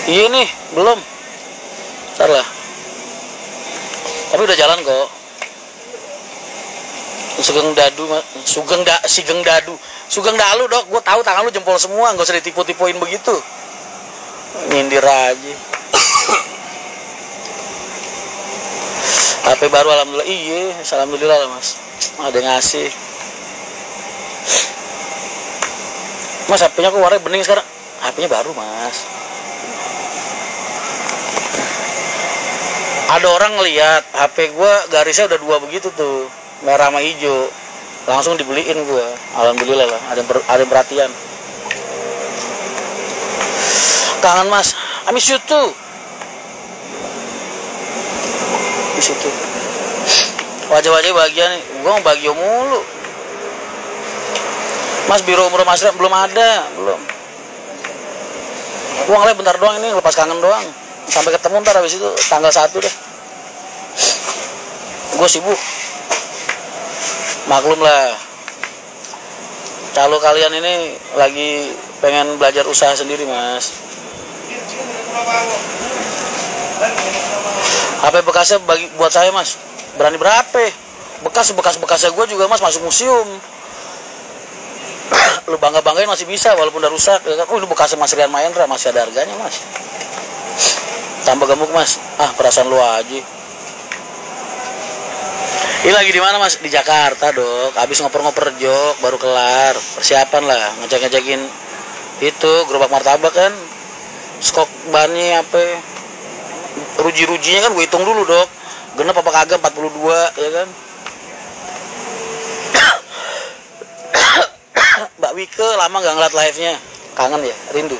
Iya nih, belum. Ntar lah. Tapi udah jalan kok. Sugeng Dalu dok, gue tahu tangan lu jempol semua, nggak usah ditipu-tipuin begitu. Nyindir aja. HP baru alhamdulillah, iya, alhamdulillah lah mas. Ada yang ngasih. Mas HP-nya kok warnanya bening sekarang? HP-nya baru mas. Ada orang ngeliat HP gue garisnya udah 2 begitu tuh, merah sama hijau, langsung dibeliin gue. Alhamdulillah lah, ada yang perhatian. Kangen mas, I miss you too. Di situ wajah-wajah bahagia nih, gue mau bahagia mulu. Mas biro umur mas belum ada, belum. Gue ngeliat bentar doang ini, lepas kangen doang. Sampai ketemu ntar habis itu tanggal 1 deh. Gue sibuk. Maklum lah. Calo kalian ini lagi pengen belajar usaha sendiri mas. HP bekasnya buat saya mas. Berani berapa? Bekas-bekasnya gue juga mas masuk museum. Lu bangga-banggain masih bisa walaupun udah rusak ya kan. Oh ini bekasnya Mas Rian Mahendra, masih ada harganya mas. Tambah gemuk mas. Ah perasaan lu aja. Ini lagi di mana mas? Di Jakarta dok. Habis ngoper-ngoper jok baru kelar. Persiapan lah ngecek-ngecekin itu gerobak martabak kan. Skok bannya apa? Ruji-rujinya kan gue hitung dulu dok. Genep apa kagak 42 ya kan. Mbak Wike lama gak ngeliat live-nya. Kangen ya, rindu.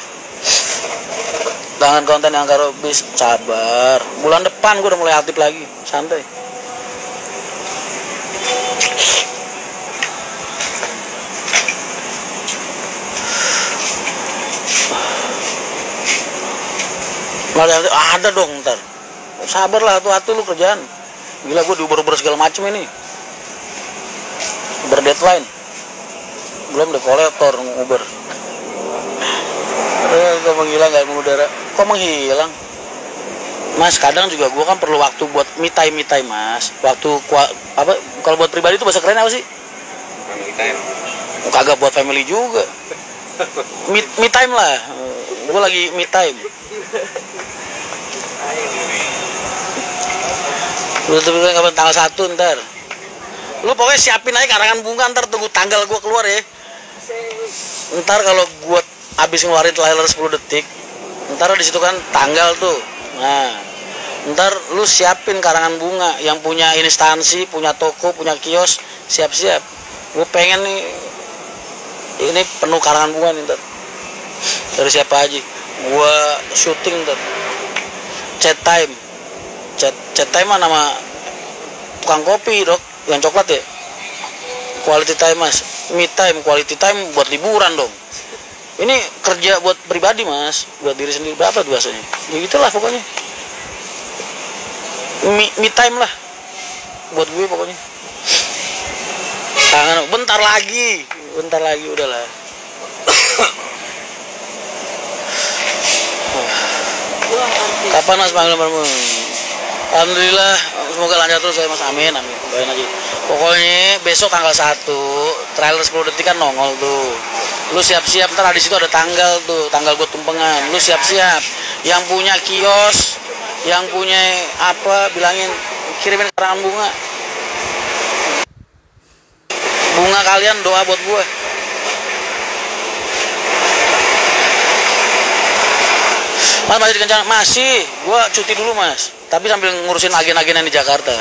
Kangen konten yang karo bis. Sabar, bulan depan gue udah mulai aktif lagi. Santai. Ada dong ntar. Sabar lah, hati-hati lu kerjaan. Gila gue diuber-uber segala macem ini. Berdeadline. Belum deh kolektor Uber. Kok menghilang gak mengudara? Kok menghilang? Mas kadang juga gue kan perlu waktu buat me time mas. Waktu apa? Kalau buat pribadi itu bahasa keren apa sih? Me time. Kagak buat family juga. Me time lah. Gue lagi me time. Lu tuh kapan tanggal 1 ntar. Lu pokoknya siapin aja karangan bunga, ntar tunggu tanggal gue keluar ya. Ntar kalau gue abis ngeluarin trailer 10 detik, ntar di situ kan tanggal tuh. Nah, ntar lu siapin karangan bunga yang punya instansi, punya toko, punya kios, siap-siap. Gue pengen nih ini penuh karangan bunga nih ntar. Dari siapa aja? Gue syuting ntar. Chat time mah nama tukang kopi dok, yang coklat ya. Quality time mas, me time, quality time buat liburan dong. Ini kerja buat pribadi mas, buat diri sendiri berapa biasanya? Ya gitulah pokoknya. Me time lah, buat gue pokoknya. Tangan, bentar lagi udahlah. Kapan mas panggil nomormu? Alhamdulillah, semoga lancar terus ya mas, amin. Doain aja. Pokoknya besok tanggal 1, trailer 10 detik kan nongol tuh. Lu siap-siap, ntar di situ ada tanggal tuh, tanggal gue tumpengan. Lu siap-siap. Yang punya kios, yang punya apa, bilangin kirimin karangan bunga. Bunga kalian doa buat gue. Mas masih dikencang? Masih, gue cuti dulu mas. Tapi sambil ngurusin agen-agen yang di Jakarta.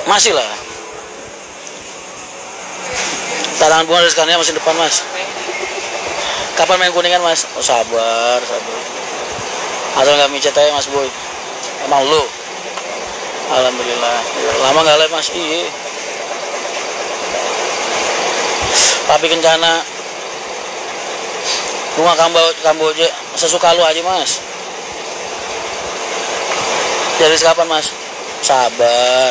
Masih lah. Tarangan bunga dari sekarang masih depan mas. Kapan main Kuningan mas? Oh sabar. Atau nggak micet aja mas boy? Emang lu? Alhamdulillah. Lama nggak live mas? Iya. Papi Kencana. Bunga Kamboja, sesuka lu aja mas. Dari kapan mas? Sabar.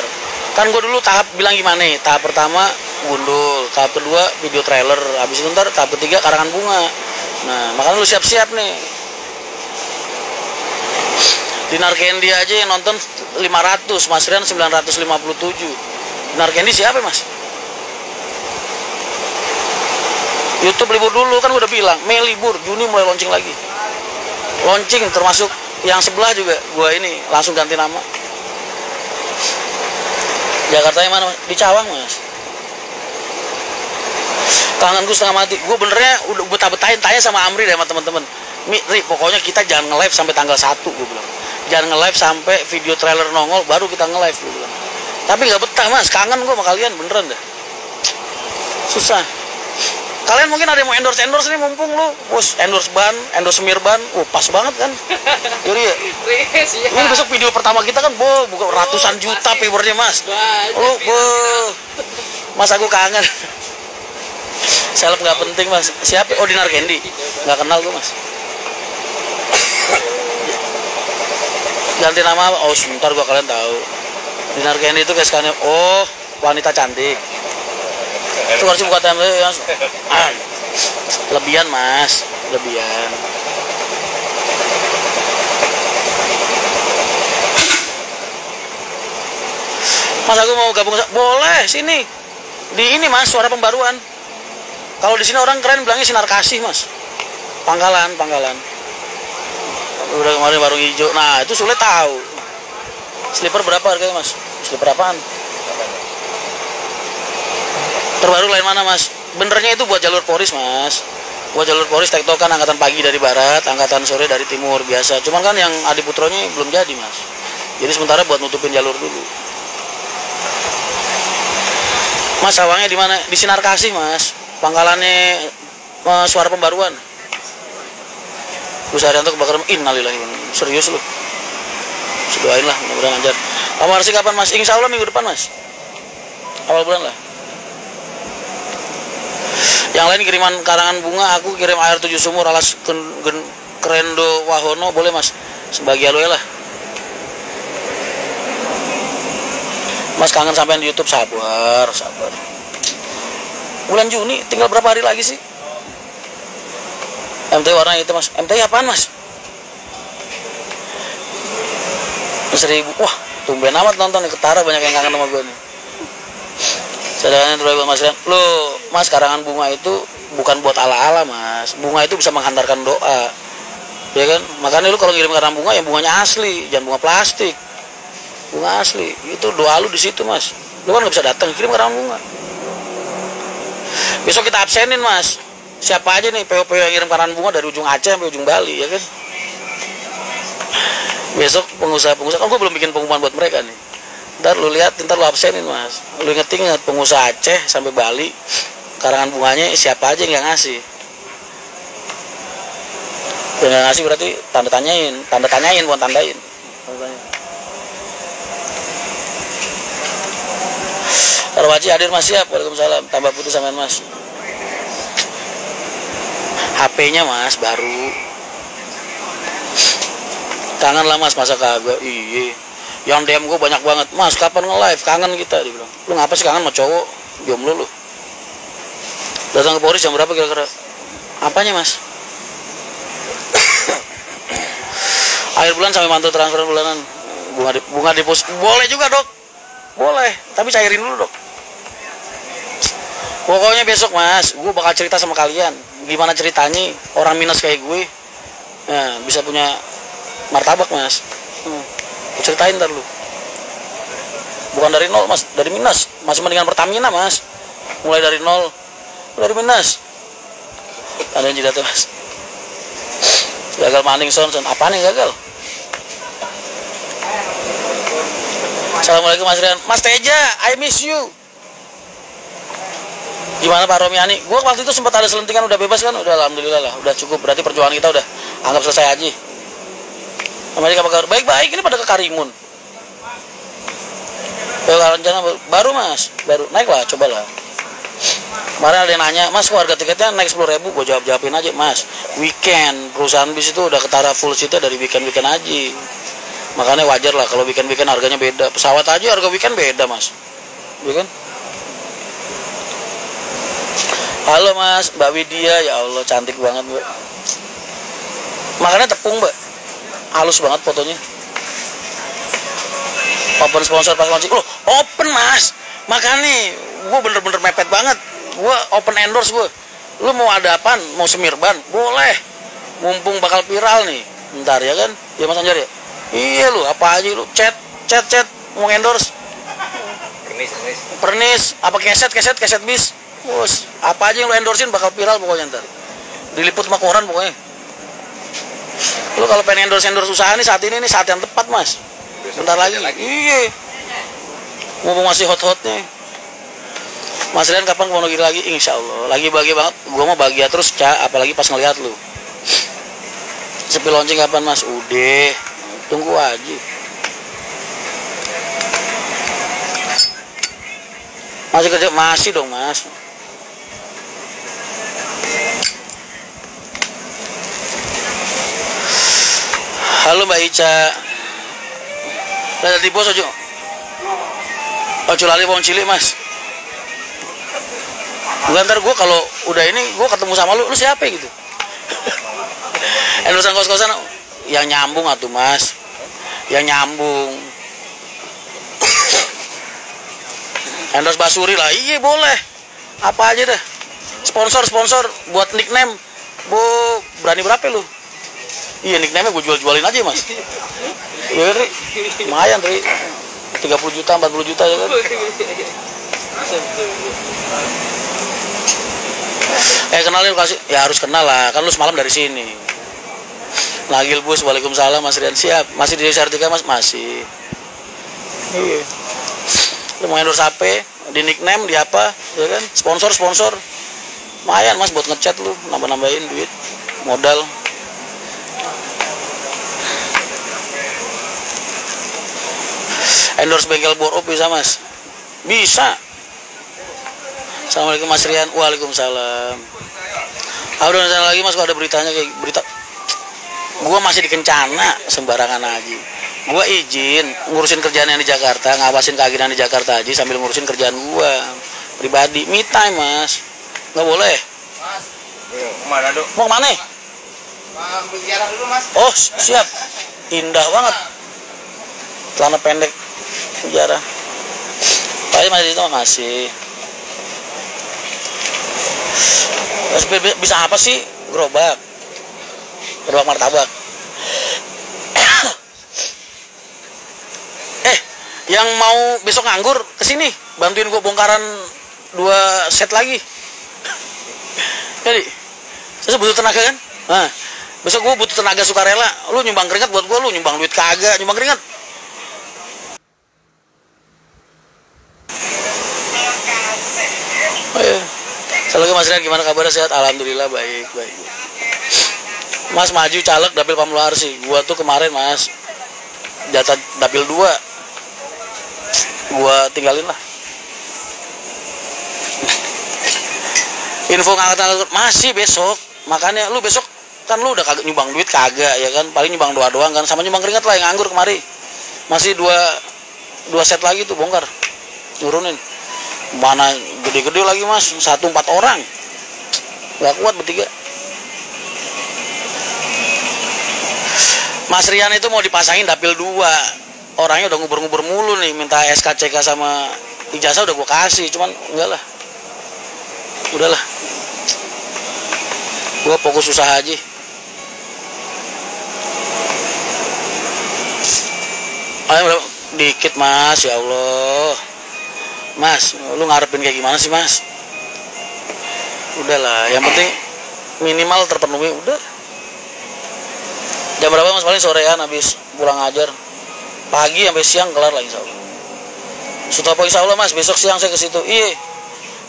Kan gue dulu tahap bilang gimana nih? Tahap pertama gundul, tahap kedua video trailer, habis itu ntar tahap ketiga karangan bunga. Nah makanya lu siap-siap nih. Dinar Candy aja yang nonton 500, Mas Rian 957. Dinar Candy siapa mas? YouTube libur dulu kan udah bilang, Mei libur, Juni mulai launching lagi. Launching termasuk yang sebelah juga, gua ini langsung ganti nama. Jakarta yang mana? Di Cawang mas. Kangen gue setengah mati. Gue benernya udah betah-betahin, tanya sama Amri deh sama temen-temen. Ri, pokoknya kita jangan nge-live sampai tanggal 1, gue bilang. Jangan nge-live sampai video trailer nongol, baru kita nge-live, gue bilang. Tapi nggak betah mas, kangen gue sama kalian, beneran dah. Susah. Kalian mungkin ada yang mau endorse nih, mumpung lu, bos, endorse ban, endorse Mirban, pas banget kan? Yuri ya. Ini besok video pertama kita kan, buka ratusan juta viewernya mas. Lu, mas aku kangen. Seleb nggak penting mas. Siapa? Oh, Dinar Candy. Nggak kenal gue mas. Ganti nama. Oh sebentar gua kalian tahu. Dinar Candy itu kesukaannya. Oh wanita cantik. Itu harusnya buka tempe ya. Lebihan mas. Lebihan. Mas aku mau gabung. Boleh sini. Di ini mas suara pembaruan. Kalau di sini orang keren bilangnya Sinar Kasih mas. Pangkalan. Udah kemarin warung hijau. Nah itu sulit tahu. Slipper berapa harganya mas? Slipper apaan? Terbaru lain mana mas? Benernya itu buat jalur Poris mas. Buat jalur Poris tektokan angkatan pagi dari barat, angkatan sore dari timur biasa. Cuman kan yang Adi Putronya belum jadi mas. Jadi sementara buat nutupin jalur dulu. Mas sawangnya di mana? Di Sinar Kasih mas. Pangkalannya suara pembaruan. Gus Arianto kebakaran. Innalillahi. Serius lu. Doain lah, mudah-mudahan lancar. Kamu harus kapan mas? Insya Allah minggu depan mas. Awal bulan lah. Yang lain kiriman karangan bunga, aku kirim air 7 sumur alas Kerendo Wahono, boleh mas? Sebagai aloe lah. Mas kangen sampai di YouTube, sabar. Bulan Juni, tinggal berapa hari lagi sih? MT warna itu mas. MT apaan mas? 1000. Wah, tumben amat nonton nih, ketara banyak yang kangen sama gue nih. Saudaranya terbaik buat mas Rian. Loh, mas karangan bunga itu bukan buat ala-ala mas. Bunga itu bisa menghantarkan doa. Ya kan? Makanya lu kalau ngirim karangan bunga, yang bunganya asli, jangan bunga plastik. Bunga asli. Itu doa lu di situ mas. Lu kan nggak bisa datang, kirim karangan bunga. Besok kita absenin mas. Siapa aja nih PO-PO yang ngirim karangan bunga dari ujung Aceh sampai ujung Bali, ya kan? Besok pengusaha-pengusaha, gue belum bikin pengumuman buat mereka nih. Ntar lu lihat, ntar lu absenin mas. Lu inget pengusaha Aceh sampai Bali, karangan bunganya siapa aja yang nggak ngasih. Yang nggak ngasih berarti tanda tanyain bukan tandain. Kalau Waji hadir mas, siap. Waalaikumsalam. Tambah putus sama mas. HP-nya mas baru. Kangen lah mas, masa kagak? Iya. Yang DM gue banyak banget. Mas kapan nge-live? Kangen kita, dia bilang. Lu ngapa sih kangen sama cowok? Jomblo lu. Datang ke Polres jam berapa kira-kira? Apanya mas? Akhir bulan sampai mantu transfer bulanan. Bunga deposit. Boleh juga dok. Boleh. Tapi cairin dulu dok. Pokoknya besok mas, gue bakal cerita sama kalian gimana ceritanya orang minus kayak gue bisa punya martabak mas. Gue ceritain ntar lu. Bukan dari nol mas, dari minus. Masih mendingan Pertamina mas. Mulai dari nol, dari minus. Ada yang jidatnya mas. Gagal maning son. Apaan yang gagal? Assalamualaikum mas Rian. Mas Teja, I miss you. Gimana Pak Romiani? Gue waktu itu sempat ada selentingan, udah bebas kan? Udah alhamdulillah lah, udah cukup. Berarti perjuangan kita udah anggap selesai aja. Amerika bakal baik-baik, ini pada ke Karimun. Rencana baru mas, baru naik lah, cobalah. Kemarin ada yang nanya, mas kok harga tiketnya naik 10.000? Gue jawabin aja, mas. Weekend perusahaan bis itu udah ketara full seatnya dari weekend aja. Makanya wajar lah kalau weekend harganya beda. Pesawat aja harga weekend beda mas, ya kan? Halo mas, Mbak Widya, ya Allah cantik banget mbak. Makanya tepung mbak, halus banget fotonya. Open sponsor pas launching. Loh, open mas. Makanya gue bener-bener mepet banget. Gue open endorse gue. Lu mau ada apaan? Mau semirban? Boleh. Mumpung bakal viral nih. Bentar ya kan? Ya Mas Anjar ya? Iya lu, apa aja lu? Chat. Mau endorse. Pernis. Apa keset bis. Bos, apa aja yang lu endorsein bakal viral pokoknya ntar. Diliput sama koran pokoknya. Lu kalau pengen endorse usaha nih saat ini nih saat yang tepat mas. Bentar lagi. Iya. Mumpung masih hot-hotnya. Mas Rian kapan mau lagi? Insya Allah. Lagi bahagia banget. Gua mau bahagia terus apalagi pas ngeliat lu. Sepi launching kapan mas? Udah. Tunggu aja. Masih kerja? Masih dong mas. Halo Mbak Ica. Lihat di pos aja. Ojo lali pohon cilik mas. Bukan ntar gue kalau udah ini gue ketemu sama lu siapa gitu. Endorsean kos-kosan yang nyambung atuh mas. Yang nyambung. Endorse Basuri lah, iya boleh. Apa aja deh. Sponsor buat nickname. Berani berapa lu? Iya nickname gue jualin aja mas. Iya Ri, lumayan Ri. 30 juta, 40 juta ya kan. Kenalin kasih. Ya harus kenal lah, kan lu semalam dari sini. Nagil Bus, waalaikumsalam Mas Rian. Siap, masih di Desa Artika mas? Masih. Iya. Lu mau endorse HP, di nickname, di apa, ya kan? Sponsor. Lumayan mas buat ngechat lu, nambah-nambahin duit, modal. Endorse bengkel bor up bisa mas? Bisa. Assalamualaikum Mas Rian. Waalaikumsalam. Udah lagi mas, kalau ada beritanya kayak berita. Gua masih di Kencana, sembarangan aja. Gua izin ngurusin kerjaan yang di Jakarta, ngawasin keaginan di Jakarta aja sambil ngurusin kerjaan gua pribadi. Me time mas, nggak boleh. Mas, kemana dok? Mau kemana? Ambil jarak dulu mas. Oh siap, indah banget. Celana pendek, sejarah. Tapi masih itu masih. Bisa apa sih? Gerobak martabak. Yang mau besok nganggur kesini bantuin gue bongkaran 2 set lagi. Jadi saya butuh tenaga kan. Nah, besok gue butuh tenaga sukarela. Lu nyumbang keringat buat gue, lu nyumbang duit kagak, nyumbang keringat. Assalamualaikum Mas Rian, gimana kabarnya? Sehat? Alhamdulillah baik. Mas maju caleg dapil Pamular sih. Gua tuh kemarin mas jatah dapil 2. Gua tinggalin lah. Info ngangkat masih besok. Makanya lu besok kan lu udah kagak nyumbang duit kagak ya kan, paling nyumbang doa doang kan, sama nyumbang keringat lah yang nganggur kemari. Masih 2 set lagi tuh bongkar. Nurunin. Mana gede-gede lagi mas, 1-4 orang. Gak kuat bertiga. Mas Rian itu mau dipasangin dapil 2. Orangnya udah ngubur-ngubur mulu nih, minta SKCK sama ijazah udah gua kasih, cuman enggak lah. Udahlah. Gua fokus usaha aja. Ayo dikit mas, ya Allah. Mas, lu ngarepin kayak gimana sih mas? Udahlah, yang penting minimal terpenuhi udah. Jam berapa mas? Paling sorean habis pulang ngajar. Pagi sampai siang kelar lah insya Allah. Sutopo insya Allah mas, besok siang saya ke situ. Iya.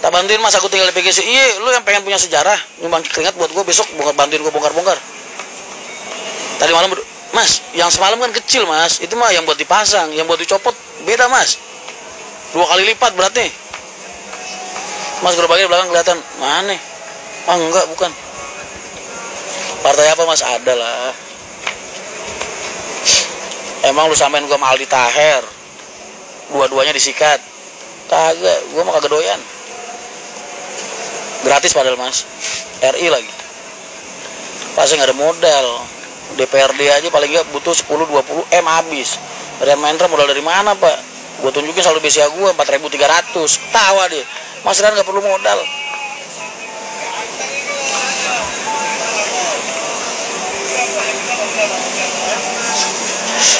Tak bantuin mas, aku tinggal di PGC. Iya, lu yang pengen punya sejarah, nyumbang keringat buat gue besok bantuin gue bongkar-bongkar. Tadi malam mas, yang semalam kan kecil mas, itu mah yang buat dipasang, yang buat dicopot beda mas. 2 kali lipat berarti. Mas gerobaknya belakang kelihatan mana? Ah enggak, bukan. Partai apa mas? Ada lah. Emang lu samain gua sama Aldi Taher, dua-duanya disikat? Kagak, gua mah kagak doyan. Gratis padahal mas, RI lagi. Pasti nggak ada modal. DPRD aja paling nggak butuh 10-20 M habis. Rian Mahendra modal dari mana pak? Gue tunjukin saldo BCA gue 4.300. Tawa dia, Mas Rian nggak perlu modal.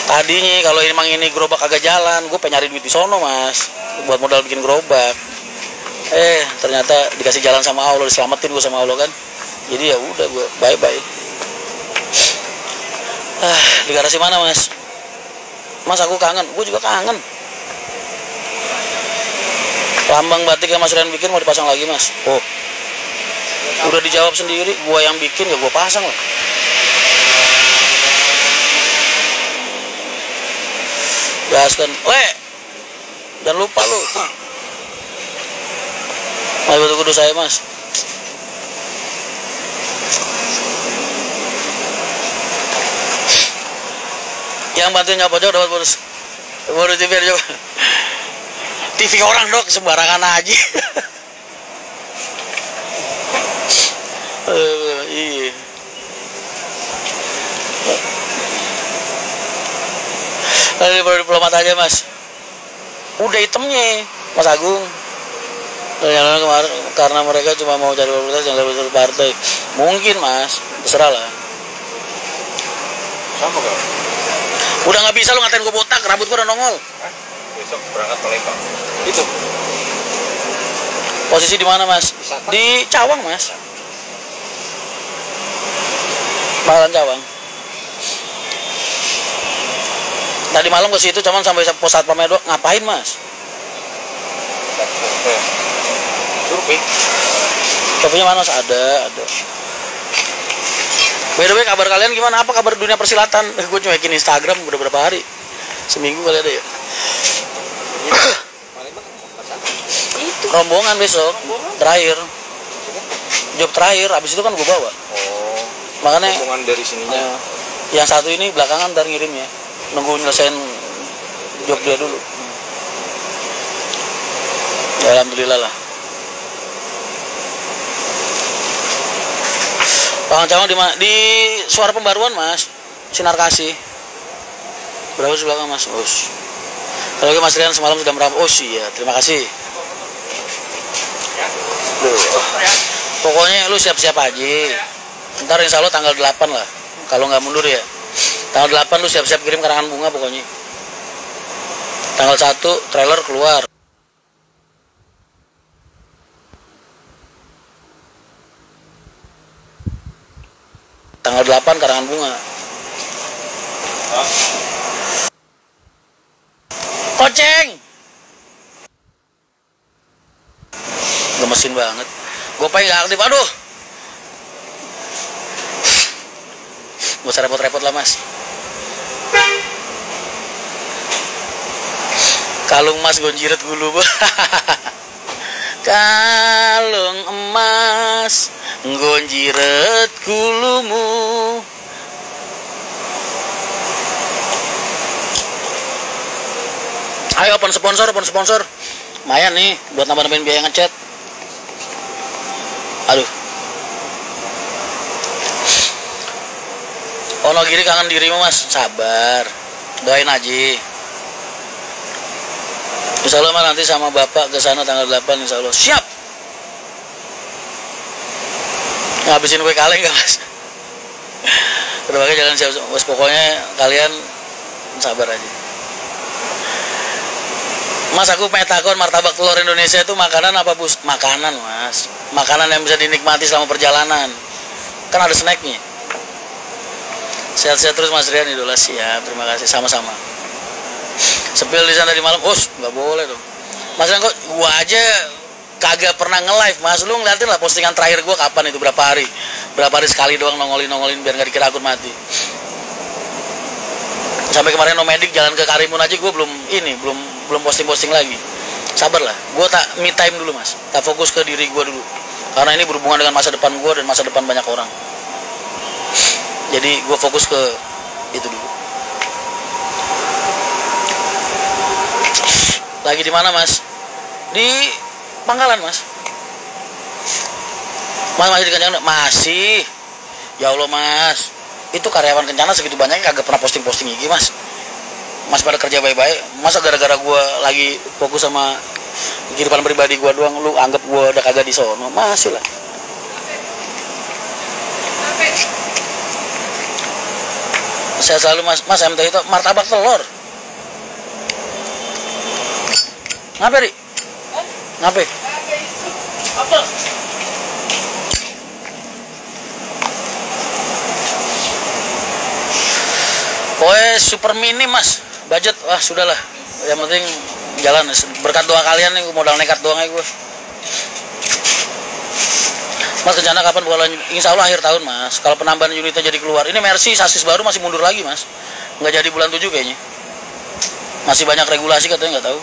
Tadinya kalau emang ini gerobak agak jalan, gue pengen nyari duit di sono mas, buat modal bikin gerobak. Ternyata dikasih jalan sama Allah, diselamatin gue sama Allah kan. Jadi ya udah gue bye bye. Di garasi mana mas? Mas aku kangen, gue juga kangen. Lambang batik yang Mas Rian bikin mau dipasang lagi mas? Oh, udah dijawab sendiri, gue yang bikin ya gue pasang lah. Gaskan, jangan lupa lu. Mas batu kudu saya mas. Yang bantuin nyapa jauh dapat bonus. Bonus TV aja. TV orang dok sembarangan aja. Iya. Lalu baru diplomat aja mas. Udah hitamnya Mas Agung. Ternyata kemarin karena mereka cuma mau cari popularitas yang lebih partai. Mungkin mas, terserah lah. Sama gak? Udah nggak bisa lu ngatain gue botak, rambut gue udah nongol. Besok berangkat ke Lembang. Itu. Posisi di mana mas? Wisata. Di Cawang mas. Malang Cawang. Tadi malam ke situ cuman sampai pos satpamnya doang. Ngapain mas? Survei. Surveinya mana mas? Ada. By the way, kabar kalian gimana? Apa kabar dunia persilatan? Gue cuekin Instagram udah berapa hari? Seminggu kali ada ya? Itu. Rombongan besok. Terakhir. Job terakhir, abis itu kan gue bawa. Oh. Makanya Rombongan dari sininya. yang satu ini belakangan ntar ngirimnya. Nunggu nyelesain job dia dulu. Ya, alhamdulillah lah. Bang Cawang di Suara Pembaruan mas, Sinar Kasih. Berapa sih belakang mas? Kalau Mas Rian semalam sudah merampok. Oh iya, terima kasih. Pokoknya lu siap-siap aja. Ntar insya Allah tanggal 8 lah. Kalau nggak mundur ya. Tanggal 8 lu siap-siap kirim karangan bunga pokoknya. Tanggal 1 trailer keluar. Tanggal 8 karangan bunga. Koceng. Gemesin banget. Gopay nggak aktif. Aduh. Gak usah repot-repot lah mas. Kalung emas gonjiret gulu. Kalung emas gonjiret gulumu. Ayo open sponsor. Lumayan nih buat nambah-nambahin biaya ngechat. Aduh. Onogiri kangen dirimu mas. Sabar. Doain aja. Insya Allah mas nanti sama bapak ke sana tanggal 8 insya Allah. Siap. Ngabisin kue kaleng gak mas? Berbagai jalan siap. Mas pokoknya kalian sabar aja. Mas aku pengen takon martabak telur Indonesia itu makanan apa bus? Makanan mas. Makanan yang bisa dinikmati selama perjalanan. Kan ada snacknya. Sehat-sehat terus Mas Rian, idola. Siap, terima kasih, sama-sama. Sepil di sana di malam, nggak boleh dong. Mas Rian kok gua aja kagak pernah nge-live mas. Lu ngeliatin lah postingan terakhir gua kapan itu, berapa hari sekali doang nongolin biar nggak dikira akun mati. Sampai kemarin nomadik jalan ke Karimun aja gua belum posting lagi. Sabar lah, gua tak me time dulu mas, tak fokus ke diri gua dulu, karena ini berhubungan dengan masa depan gua dan masa depan banyak orang. Jadi gue fokus ke itu dulu. Lagi di mana mas? Di Pangkalan mas. Mas masih di Kanjeng? Masih. Ya Allah mas. itu karyawan Kencana segitu banyaknya kagak pernah posting IG mas. Masih pada kerja baik-baik. Masa gara-gara gue lagi fokus sama kehidupan pribadi gue doang lu anggap gue udah kagak di sono? Masih lah. Saya selalu mas MT itu martabak telur. Ngapain Ri? Ngapain? Apa? Pokoknya super mini mas, budget, wah sudahlah. Yang penting jalan, berkat doa kalian nih, modal nekat doang aja gue. Mas Kencana kapan buka lanjut? Insya Allah akhir tahun mas. Kalau penambahan unitnya jadi keluar, ini Mercy sasis baru masih mundur lagi mas. Nggak jadi bulan 7 kayaknya. Masih banyak regulasi katanya, nggak tahu.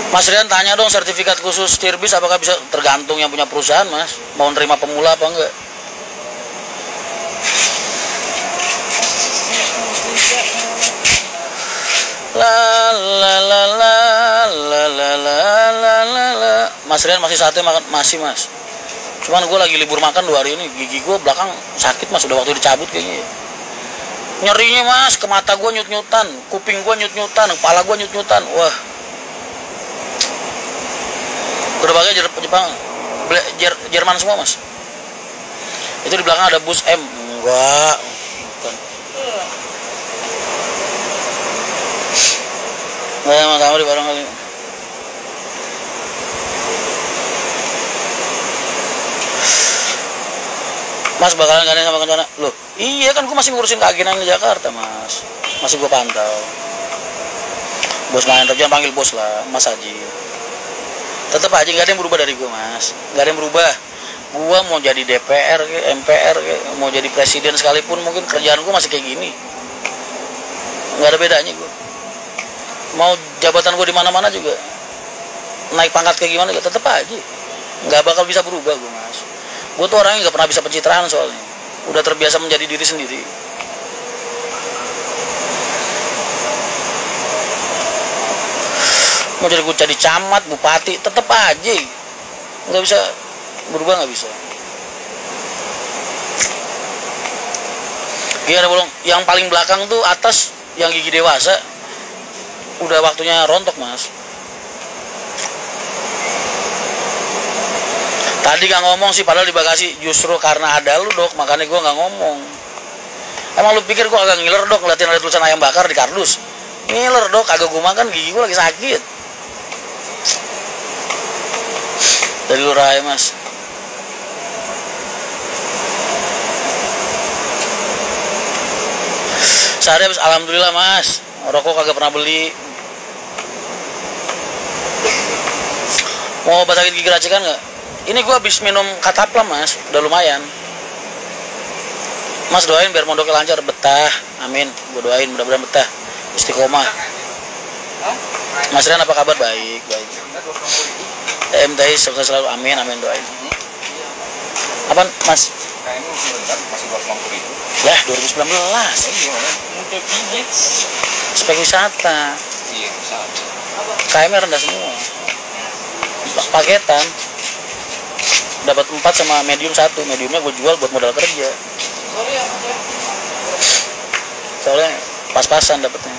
Mas Rian tanya dong sertifikat khusus Tirbis apakah bisa, tergantung yang punya perusahaan mas. Mau nerima pemula apa enggak? La la la la la la la la la. Mas Rian masih sate makan masih mas. Cuman gue lagi libur makan 2 hari ini, gigi gue belakang sakit mas, udah waktu dicabut kayaknya. Nyerinya mas, ke mata gue nyut-nyutan, kuping gue nyut-nyutan, kepala gue nyut-nyutan. Wah. Gerobaknya Jepang, Jerman semua mas. Itu di belakang ada bus M. Enggak. Bukan. Nggak sama-sama di barang kali. Mas bakalan gandeng sama Kencana? Loh, iya kan gue masih ngurusin keagenan di Jakarta mas. Masih gue pantau. Bos main, jangan panggil bos lah, Mas Haji. Tetep aja gak ada yang berubah dari gue mas. Gak ada yang berubah. Gue mau jadi DPR, MPR, mau jadi presiden sekalipun mungkin kerjaan gue masih kayak gini. Gak ada bedanya gue. Mau jabatan gue di mana-mana juga, naik pangkat kayak gimana juga tetep aja. Gak bakal bisa berubah gue mas. Gue tuh orangnya gak pernah bisa pencitraan soalnya. Udah terbiasa menjadi diri sendiri. Mau jadi camat, bupati, tetep aja nggak bisa berubah, nggak bisa. Gimana bolong? Yang paling belakang tuh atas, yang gigi dewasa, udah waktunya rontok mas. Tadi gak ngomong sih, padahal di bagasi justru karena ada lu dok, makanya gue nggak ngomong. Emang lu pikir gue agak ngiler dok ngeliatin ada tulisan ayam bakar di kardus? Ngiler dok, agak gue makan, gigi gue lagi sakit. Dari lurah ya mas. Sehari habis alhamdulillah mas. Rokok kagak pernah beli. Mau obat sakit gigi racikan nggak? Ini gua habis minum Kataplam mas, udah lumayan. Mas doain biar mondoknya lancar, betah. Amin. Gua doain mudah-mudahan betah. Istiqomah. Mas Rian apa kabar? Baik, baik. MTI sukses selalu, amin, amin, doain. Apaan mas? Kayaknya masih 250.000. Lah 2019. Spek wisata. Iya, wisata. KM rendah semua. Paketan. Dapat 4 sama medium 1. Mediumnya gue jual buat modal kerja. Soalnya pas-pasan dapetnya.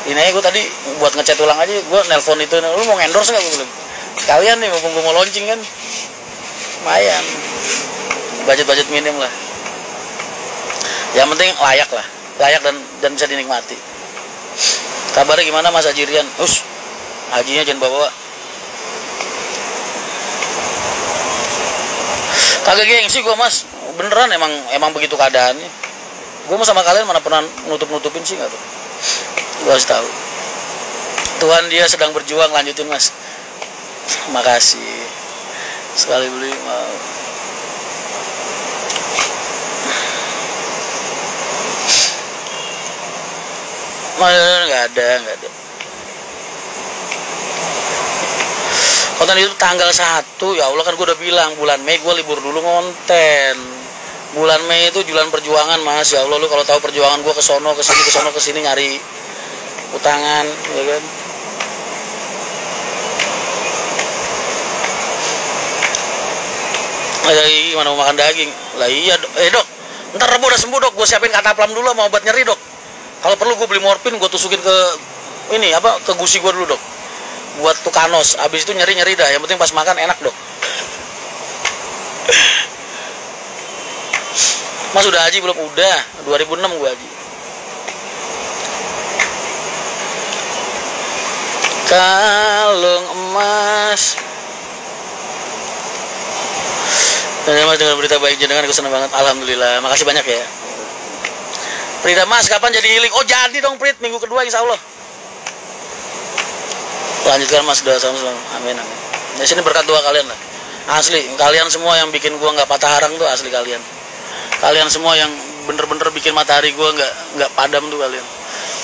Ini aja gue tadi buat ngecat ulang aja, gue nelpon itu, lu mau endorse nggak? Gue bilang sekalian nih, mumpung gue mau launching kan, lumayan, budget minim lah. Yang penting layak lah, layak dan bisa dinikmati. Kabarnya gimana Mas Haji Rian? Hajinya jangan bawa. Kagak gengsi gue mas, beneran emang begitu keadaannya. Gue mau sama kalian mana pernah nutupin sih nggak tuh? Gue harus tahu Tuhan dia sedang berjuang, lanjutin mas. Makasih sekali beli mau. Nggak ada. Konten itu tanggal 1, ya Allah kan gue udah bilang bulan Mei gue libur dulu ngonten. Bulan Mei itu bulan perjuangan mas, ya Allah lu kalau tahu perjuangan gue kesono kesini nyari utangan, ya kan. Gimana mau makan daging? Lah iya dok, ntar Rebo udah sembuh dok, gue siapin kataplam dulu sama obat nyeri dok. Kalau perlu gue beli morfin, gue tusukin ke ini apa, ke gusi gue dulu dok, buat tukanos. Abis itu nyeri dah, yang penting pas makan enak dok. Mas udah haji belum? Udah, 2006 gue haji. Kalung emas. Dan Mas dengan berita baik jenengan, aku senang banget. Alhamdulillah, makasih banyak ya. Prida Mas, kapan jadi healing? Oh jadi dong Prit, minggu kedua insya Allah. Lanjutkan Mas, doa sama-sama. Amin amin. Di sini berkat doa kalian lah. Asli, kalian semua yang bikin gua nggak patah harang tuh asli kalian. Kalian semua yang bener-bener bikin matahari gua nggak padam tuh kalian.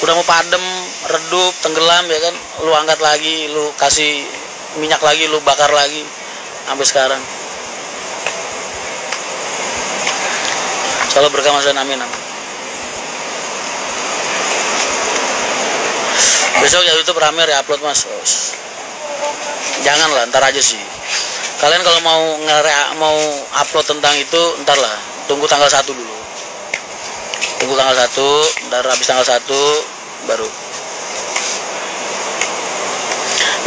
Udah mau padam, redup, tenggelam ya kan, lu angkat lagi, lu kasih minyak lagi, lu bakar lagi sampai sekarang. Insyaallah berkah Mas dan amin. Besok ya YouTube rame re-upload Mas. Janganlah, ntar aja sih. Kalian kalau mau upload tentang itu, ntar lah. Tunggu tanggal 1 dulu. Tunggu tanggal 1, ntar habis tanggal 1 baru.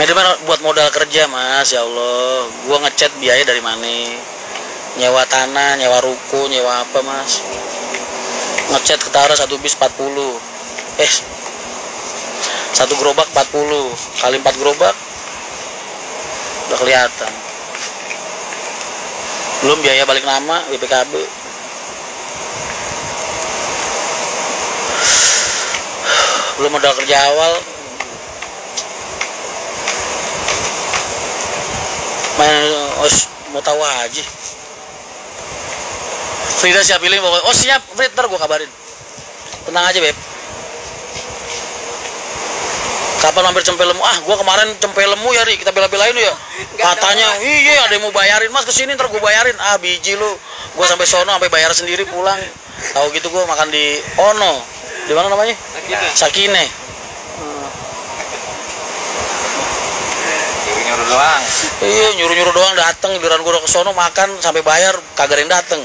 Mediaman buat modal kerja Mas, ya Allah. Gua ngechat biaya dari mana? Nyewa tanah, nyewa ruko, nyewa apa Mas? Ngecat ketara 1 bis 40. Satu gerobak 40 kali 4 gerobak udah kelihatan. Belum biaya balik nama, BPKB. Belum modal kerja awal. Mau tahu aja. Frida siap pilih pokoknya. Oh siap, Frid, ntar gue kabarin. Tenang aja Beb. Kapan mampir Cempelemu? Ah, gue kemarin Cempelemu ya Ri, kita bela-belain ya. Katanya, iya ada yang mau bayarin Mas kesini ntar gue bayarin. Ah biji lu, gue sampai sono sampai bayar sendiri pulang. Tahu gitu gue makan di Ono, di mana namanya? Sakine. Nyuruh-nyuruh doang. Iya nyuruh-nyuruh doang dateng, giliran gue ke sono makan sampai bayar kagak ada yang dateng.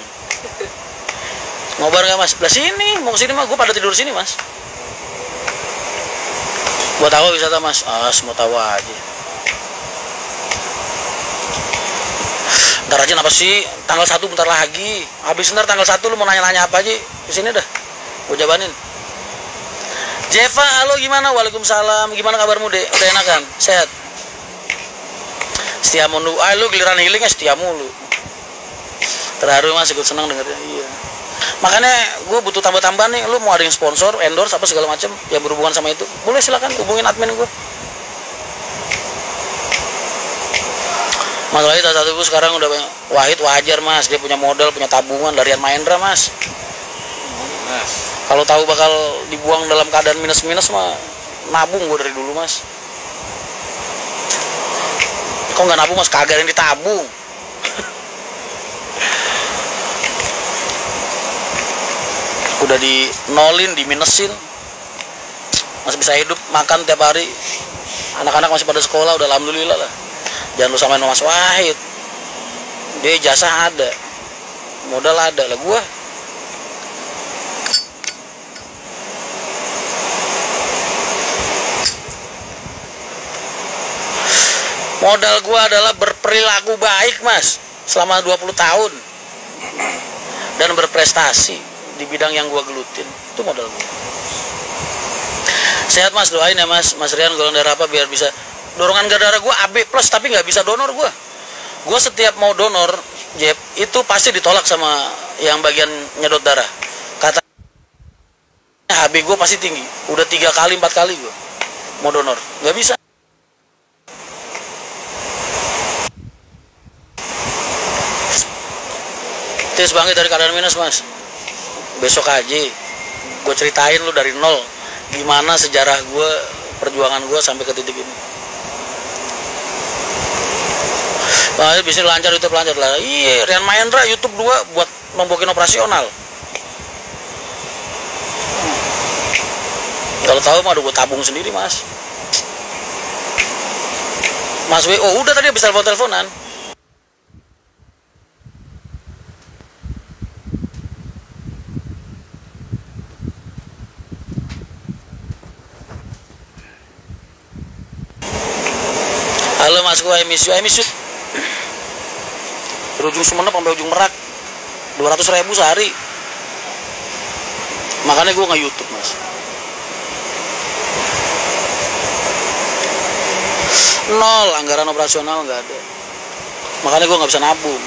Ngobar nggak Mas? Belah sini, mau kesini mah gue pada tidur sini Mas. Buat tahu wisata Mas? Mau tahu aja. Ntar aja apa sih? Tanggal 1 bentar lagi. Habis ntar tanggal 1 lu mau nanya-nanya apa aja? Kesini dah, gue jabanin. Jeva, halo gimana? Waalaikumsalam. Gimana kabarmu Dek? Udah enakan? Sehat? Setia mulu. Lu giliran healingnya setia mulu. Terharu Mas, ikut senang dengernya. Iya. Makanya gue butuh tambah-tambahan nih. Lu mau ada yang sponsor, endorse apa segala macam yang berhubungan sama itu, boleh silakan hubungin admin gue. Mas Wahid satu gue sekarang udah banyak. Wahid wajar Mas, dia punya modal, punya tabungan dari Mahendra Mas. Kalau tahu bakal dibuang dalam keadaan minus-minus mah nabung gue dari dulu Mas. Kok nggak nabung Mas? Kagak yang ditabung. Udah di nolin, diminusin, masih bisa hidup, makan tiap hari, anak-anak masih pada sekolah, udah alhamdulillah lah. Jangan lu samain Mas Wahid, dia jasa ada, modal ada lah. Gua modal gua adalah berperilaku baik Mas selama 20 tahun dan berprestasi di bidang yang gua gelutin. Itu modal gua. Sehat Mas, doain ya Mas. Mas Rian golongan darah apa biar bisa. Dorongan darah gua AB plus tapi nggak bisa donor gua. Gua setiap mau donor, Jeb, itu pasti ditolak sama yang bagian nyedot darah. Kata HB gua pasti tinggi. Udah 3 kali 4 kali gua mau donor, nggak bisa. Tis bangkit dari keadaan minus Mas. Besok aja gue ceritain lu dari nol gimana sejarah gue, perjuangan gue sampai ke titik ini. Nah, bisa lancar YouTube lancar lah. Iya, Rian Mahendra YouTube 2 buat membuat operasional. Kalau tahu mah udah gue tabung sendiri Mas. Mas WO udah tadi bisa telepon-teleponan. mas gue emisi dari ujung Sumenep sampai ujung Merak 200.000 sehari. Makanya gue nge-YouTube mas. Nol anggaran operasional nggak ada. Makanya gue nggak bisa nabung.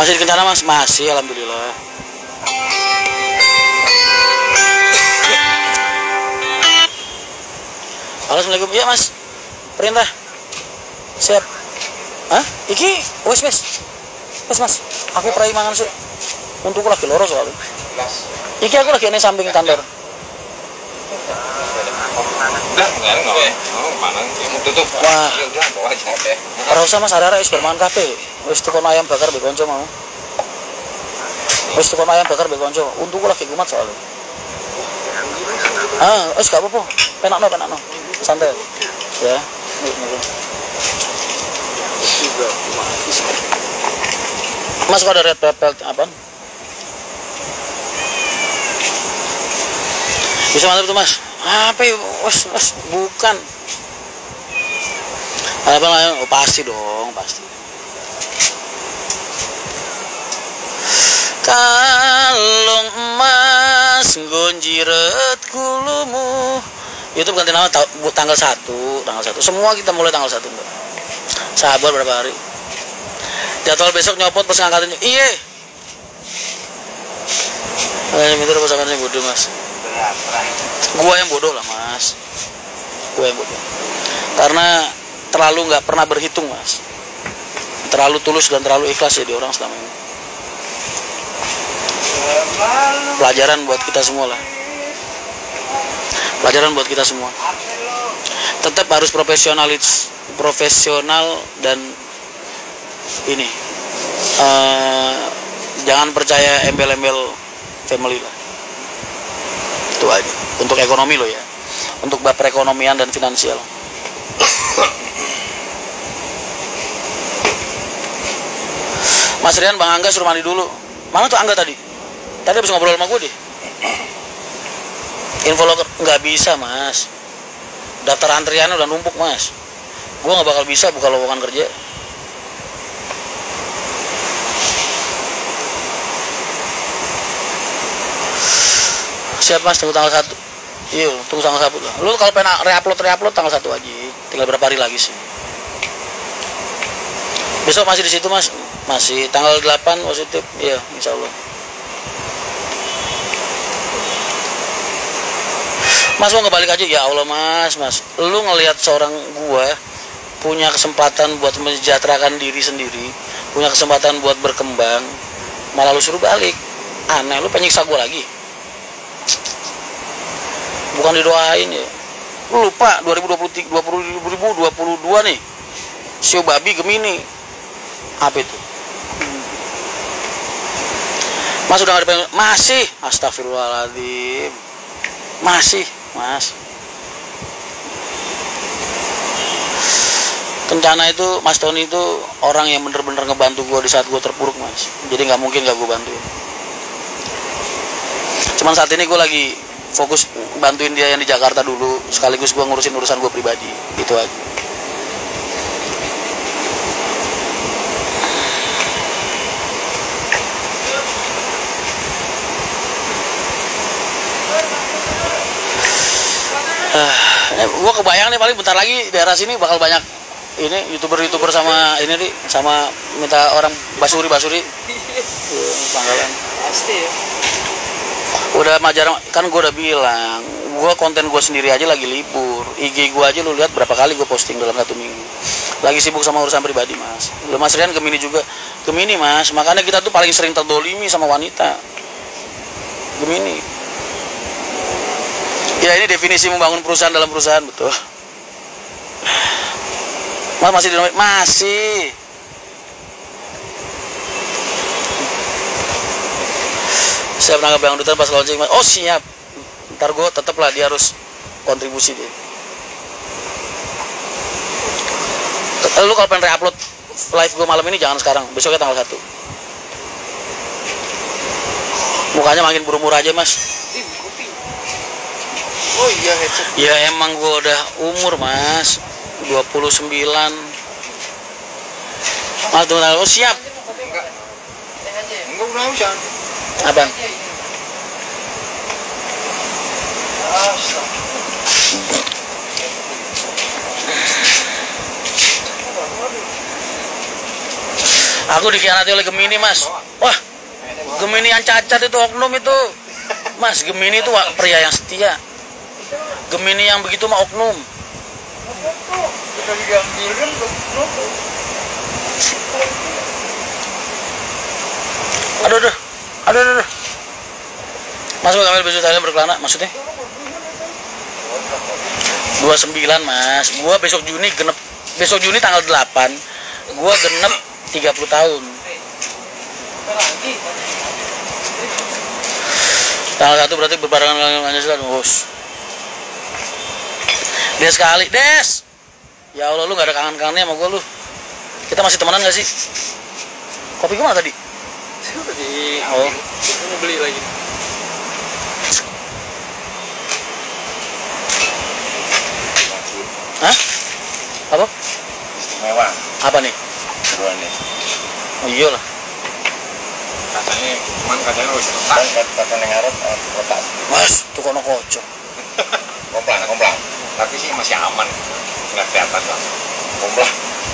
Masih di Kencana mas? Masih, alhamdulillah. Halo, assalamualaikum. Iya mas, perintah. Siap. Hah? Iki, wes mas. Aku pernah mangan sih. Untukku lagi loro soalnya. Iki aku lagi ini samping kantor. Udah, enggak. Mana? Mau tutup. Wah. Ya udah, bawa aja. Oke. Ora usah mas, arek wis bermangan kabeh. Wis tukon ayam bakar mbek kanca mau. Wis tukon ayam bakar mbek kanca. Untukku lagi kumat soalnya. Wis gak apa-apa. Penakno. Santai. Ya. Mas kok ada red pepel apa? Bisa mantap tuh mas. Apa ya? Wes bukan. Apa lah? Oh, pasti dong, pasti. Kalung emas gonjiret kulumu. Itu ganti nama tanggal 1. Semua kita mulai tanggal 1, Mbak. Sabar berapa hari. Jadwal besok nyopot pas ngangkatin. Iya. Minta pasangannya bodoh, Mas. Gua yang bodoh lah, Mas. Gua yang bodoh. Karena terlalu nggak pernah berhitung, Mas. Terlalu tulus dan terlalu ikhlas jadi orang selama ini. Pelajaran buat kita semua lah. Pelajaran buat kita semua. Tetap harus profesional dan ini jangan percaya embel-embel family lah. Itu aja. Untuk ekonomi lo ya. Untuk bab perekonomian dan finansial. Mas Rian, Bang Angga suruh mandi dulu. Mana tuh Angga tadi? Tadi habis ngobrol sama gue deh. Info loker nggak bisa mas, daftar antriannya udah numpuk mas. Gue nggak bakal bisa buka lowongan kerja. Siap mas, tunggu tanggal 1. Iya, tunggu tanggal 1 lah. Lu kalau pengen reupload tanggal 1 aja. Tinggal berapa hari lagi sih? Besok masih di situ mas? Masih tanggal 8 positif. Iya, insya Allah. Mas mau ngebalik aja, ya Allah mas, lu ngelihat seorang gua punya kesempatan buat mensejahterakan diri sendiri, punya kesempatan buat berkembang, malah lu suruh balik. Aneh, lu penyiksa gua lagi. Bukan didoain ya. Lu lupa 2022 nih, Sio babi Gemini. Apa itu? Mas udah nggak ada masih, astagfirullahaladzim, masih. Mas, Kencana itu, Mas Tony itu orang yang bener-bener ngebantu gue di saat gue terpuruk mas. Jadi nggak mungkin gak gue bantuin. Cuman saat ini gue lagi fokus bantuin dia yang di Jakarta dulu, sekaligus gue ngurusin urusan gue pribadi. Itu aja. Gue kebayang nih paling bentar lagi daerah sini bakal banyak ini youtuber sama ini nih, sama minta orang basuri Panggalan pasti ya. Udah majar kan, gue udah bilang gue konten gue sendiri aja lagi libur. IG gue aja lu lihat berapa kali gue posting dalam 1 minggu. Lagi sibuk sama urusan pribadi mas. Lu Mas Rian Gemini juga Gemini mas, makanya kita tuh paling sering terdolimi sama wanita. Gemini. Ya ini definisi membangun perusahaan dalam perusahaan, betul. Mas masih di masih. Siap nangkap Bang Dutan pas launching. Oh siap. Ntar gue tetep lah, dia harus kontribusi dia. Lu kalau pengen re-upload live gue malam ini jangan sekarang, besoknya tanggal 1. Mukanya makin murah-murah aja mas. Oh iya headset. Ya emang gue udah umur mas 29. Mas tuh lu siap? Enggak udah bisa. Abang. Aku dikhianati oleh Gemini mas. Wah, Gemini yang cacat itu oknum itu. Mas, Gemini itu pria yang setia. Gemini yang begitu mah oknum. Aduh. Mas gue ngambil baju Thailand berkelana, maksudnya? 29 mas. Gua besok Juni tanggal 8. Gua genep 30 tahun. Tanggal 1 berarti berbarengan dengan Pancasila, bos. Des sekali, Des. Ya Allah, lu gak ada kangen-kangennya sama gua lu. Kita masih temenan gak sih? Kopi gua mana tadi? Oh, mau beli lagi. Hah? Apa? Istimewa. Apa nih? Dua nih. Oh iyalah. Kacanya harus retak. Kacanya ngarep retak. Mas, tuh kono kocok. Komplang. Tapi sih masih aman. Nggak kelihatan lah. Komplang.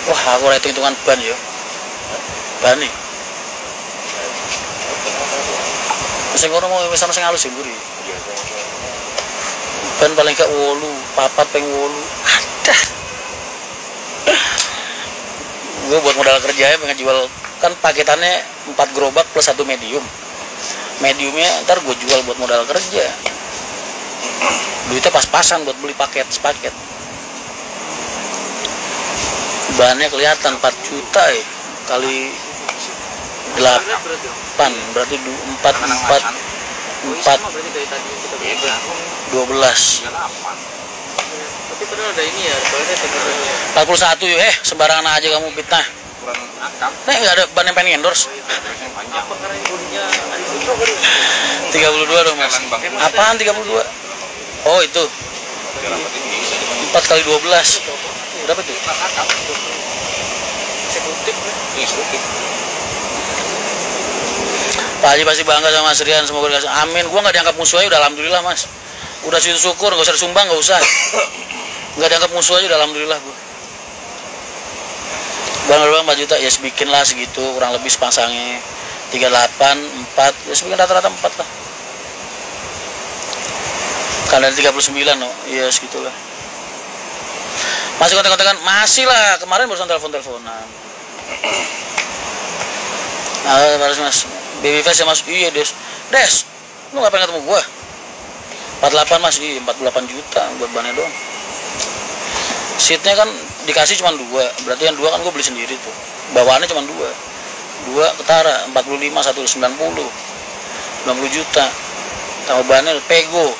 Wah, aku hitung-hitungan ban ya. Ban nih. Sing ngono mau wis ana sing halus ya mburi. Ban paling gak 8, papat peng 8. Adah. Gue buat modal kerjanya pengen jual, kan paketannya 4 gerobak plus 1 medium. Mediumnya ntar gue jual buat modal kerja. Duitnya pas-pasan buat beli sepaket. Bahannya kelihatan 4 juta ya kali 8 berarti 12. Tapi padahal ada ini ya, 41 yuk, sembarangan aja kamu fitnah. kurang akam. Nih nggak ada ban yang pengen endorse. Apa karena bodinya 32 dong mas. Apaan 32? Oh itu 4 kali 12. Berapa tuh? Pak Haji pasti bangga sama Mas Rian, semoga dikasih. Amin. Gua nggak dianggap musuhnya, udah alhamdulillah mas. Udah syukur, nggak usah disumbang, nggak usah. Nggak dianggap musuh aja, udah alhamdulillah gua. Bang 4 juta, ya sebikin lah segitu, kurang lebih sepasangnya 38, 4, ya sebikin rata-rata 4 lah. Kan dari 39 no, ya segitulah. Masih kontak-kontakan? Masih lah, kemarin barusan telepon-teleponan. Nah, harus mas, babyface ya mas, iya Des, lu ngapain ketemu gua? 48 mas, iya 48 juta buat bannya doang. Seatnya kan dikasih cuma 2, berarti yang 2 kan gue beli sendiri tuh. Bawaannya cuma 2 ketara 45, 190 juta. Tambah bannya Pego,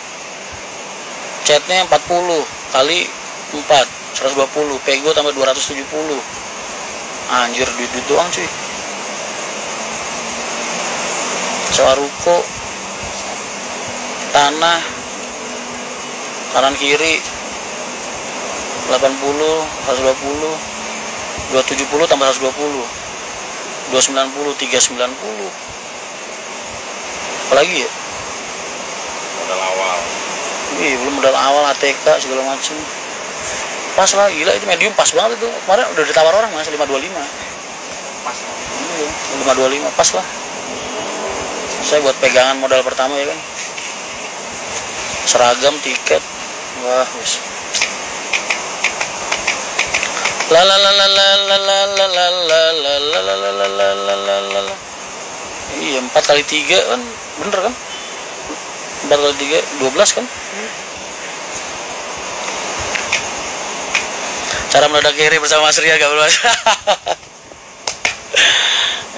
catnya 40 kali 4 120, Pego tambah 270. Anjir, duit doang cuy. Sewa ruko, tanah kanan kiri 80, 120, 270 tambah 120, 290, 390. Apalagi ya? Modal awal. Iya, belum modal awal, ATK segala macem. Pas lah, gila itu medium pas banget itu. Kemarin udah ditawar orang mas 525. Pas. Iya, 525 pas lah. Saya buat pegangan modal pertama ya kan. Seragam, tiket. Wah, wis. La la la la la la la la la la la la la la la la la la la la. Iya 4 kali 3 kan bener kan? 4 kali 3 12 kan? Cara mendadak kiri bersama Mas Ria gak mas?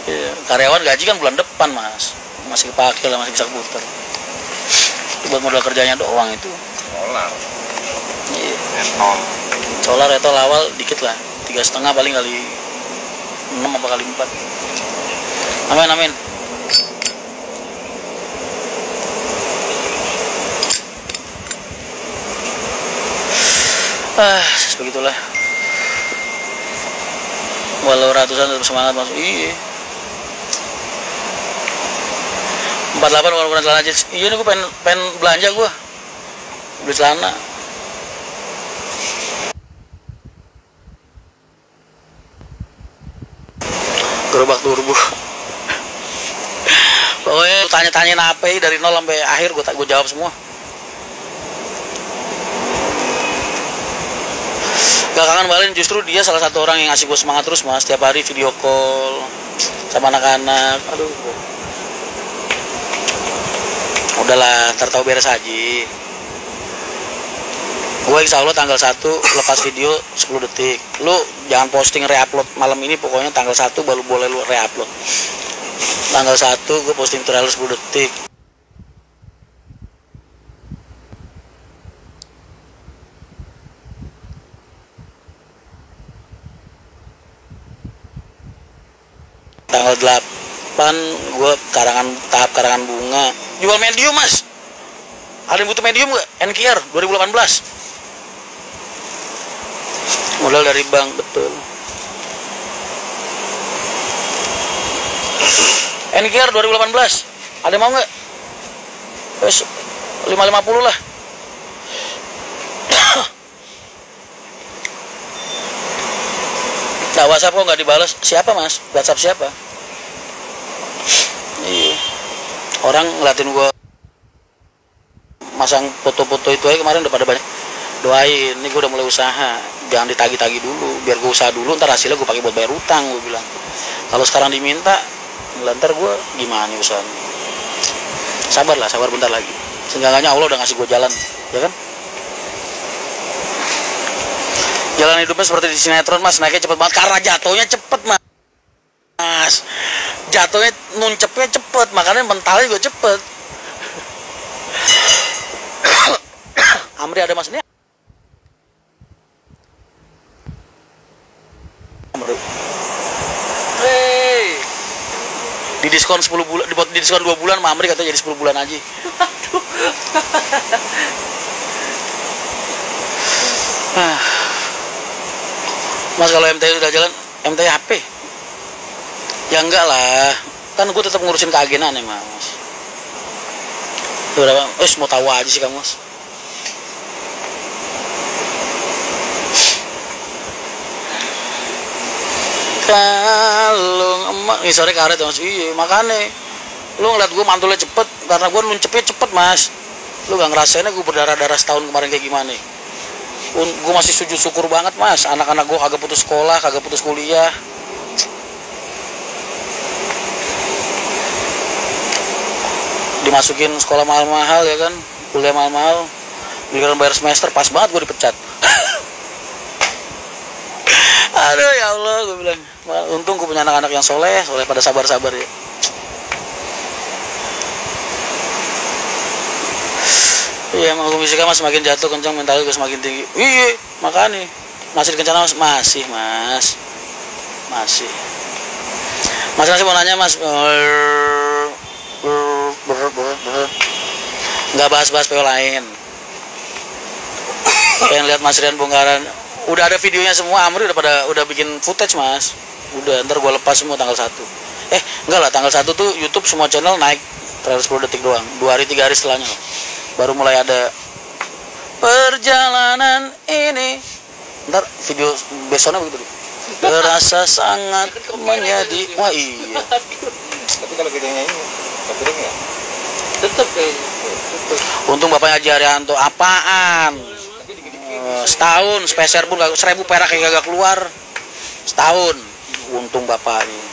Iya, karyawan gaji kan bulan depan mas, masih kepake lah, masih bisa putar. Itu buat modal kerjanya doang itu. Solar. Iya. Etol. Solar etol awal dikit lah, 3,5 paling kali 6 apa kali 4. Amin amin. Begitulah. Walau ratusan tetap semangat mas. Iya. 48 warna celana jeans. Iya nih gue pengen belanja gue. Beli celana. Gerobak turbo. Pokoknya tanya-tanyain apa dari nol sampai akhir gue jawab semua. Gak kangen Balin, justru dia salah satu orang yang ngasih gue semangat terus mas. Setiap hari video call sama anak-anak. Aduh. Udahlah, ntar tahu beres aja. Gue insya Allah tanggal 1 lepas video 10 detik. Lu jangan posting re-upload malam ini, pokoknya tanggal 1 baru boleh lu re-upload. Tanggal 1 gue posting trailer 10 detik. Tanggal 8 gue tahap karangan bunga. Jual medium mas. Ada yang butuh medium gak? NKR 2018. Modal dari bank, betul. NKR 2018. Ada yang mau gak? Wes 550 lah. Nah, WhatsApp kok nggak dibalas? Siapa mas? WhatsApp siapa? Iya. Orang ngeliatin gue masang foto-foto itu aja kemarin udah pada banyak. Doain, ini gue udah mulai usaha. Jangan ditagi-tagi dulu, biar gue usaha dulu, ntar hasilnya gue pakai buat bayar utang, gue bilang. Kalau sekarang diminta, ntar gue gimana nih usahanya? Sabar lah, sabar bentar lagi. Seenggaknya Allah udah ngasih gue jalan, ya kan? Jalan hidupnya seperti di sinetron mas, naiknya cepet banget karena jatuhnya cepet mas. Jatuhnya nuncepnya cepet, makanya mentalnya juga cepet. Amri ada mas ini? Hey. Di diskon 10 bulan, di diskon 2 bulan sama Amri katanya jadi 10 bulan aja. Mas kalau MTI udah jalan, MTI HP? Ya enggak lah, kan gue tetap ngurusin keagenan ya mas. Berapa? Mau tahu aja sih kamu mas. Kalau emak, ini sore karet mas. Iya makanya, lu ngeliat gue mantulnya cepet, karena gue nuncepnya cepet mas. Lu gak ngerasainnya gue berdarah-darah setahun kemarin kayak gimana? Gue masih sujud syukur banget mas, anak-anak gue kagak putus sekolah, kagak putus kuliah. Dimasukin sekolah mahal-mahal ya kan, kuliah mahal-mahal, giliran bayar semester pas banget gue dipecat. Aduh ya Allah, gue bilang, untung gue punya anak-anak yang soleh pada sabar-sabar ya. Iya, emang hukum fisika mas semakin jatuh kencang, mental juga semakin tinggi. Iya, makanya masih dikencana mas, masih mas, masih. Mas masih mau nanya mas, nggak bahas-bahas PO lain. Pengen lihat Mas Rian bongkaran. Udah ada videonya semua, Amri udah bikin footage mas. Udah, ntar gue lepas semua tanggal 1. Enggak lah, tanggal 1 tuh YouTube semua channel naik trailer 10 detik doang. 2 hari 3 hari setelahnya baru mulai ada perjalanan ini. Ntar video besoknya begitu deh. Terasa sangat menjadi. Wah iya. Tapi kalau kita nyanyi, copyright nggak? Tetep kayaknya. Untung bapaknya Haji Haryanto. Apaan? Setahun speser pun 1.000 perak yang gak keluar. Setahun. Untung bapaknya.